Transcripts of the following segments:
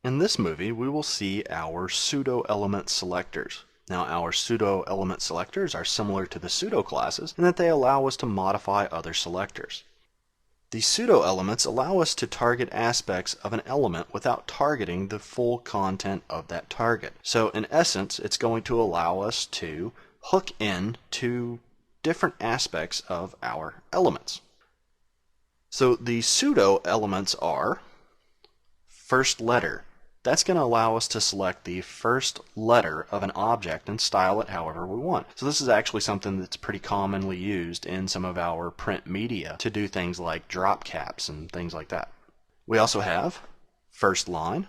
In this movie, we will see our pseudo-element selectors. Now, our pseudo-element selectors are similar to the pseudo classes in that they allow us to modify other selectors. The pseudo-elements allow us to target aspects of an element without targeting the full content of that target. So, in essence, it's going to allow us to hook in to different aspects of our elements. So, the pseudo-elements are first letter. That's going to allow us to select the first letter of an object and style it however we want. So this is actually something that's pretty commonly used in some of our print media to do things like drop caps and things like that. We also have first line.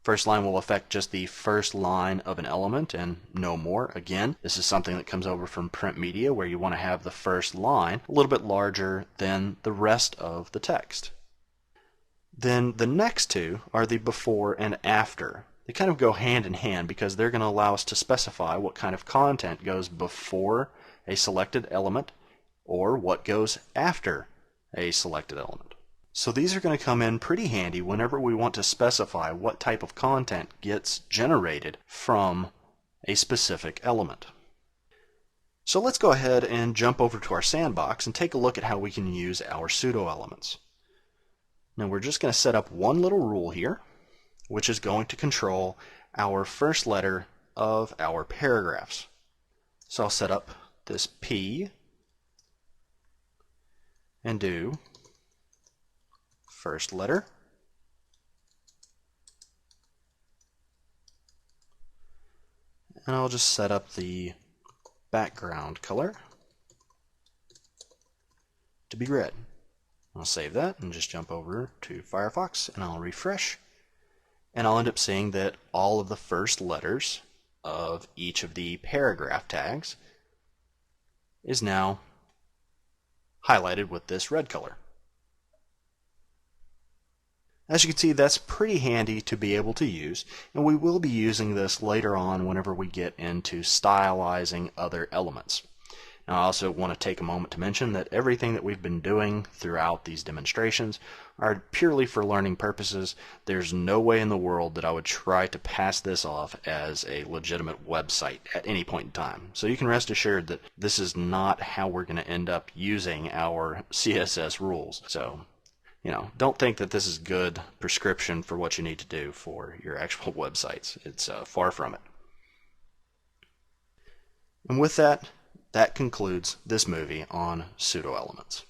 First line will affect just the first line of an element and no more. Again, this is something that comes over from print media where you want to have the first line a little bit larger than the rest of the text. Then the next two are the before and after. They kind of go hand in hand because they're going to allow us to specify what kind of content goes before a selected element or what goes after a selected element. So these are going to come in pretty handy whenever we want to specify what type of content gets generated from a specific element. So let's go ahead and jump over to our sandbox and take a look at how we can use our pseudo-elements. Now we're just going to set up one little rule here, which is going to control our first letter of our paragraphs. So I'll set up this P and do first letter, and I'll just set up the background color to be red. I'll save that and just jump over to Firefox and I'll refresh, and I'll end up seeing that all of the first letters of each of the paragraph tags is now highlighted with this red color. As you can see, that's pretty handy to be able to use, and we will be using this later on whenever we get into stylizing other elements. Now, I also want to take a moment to mention that everything that we've been doing throughout these demonstrations are purely for learning purposes. There's no way in the world that I would try to pass this off as a legitimate website at any point in time. So you can rest assured that this is not how we're going to end up using our CSS rules. So, don't think that this is good prescription for what you need to do for your actual websites. It's far from it. And with that, that concludes this movie on pseudo-elements.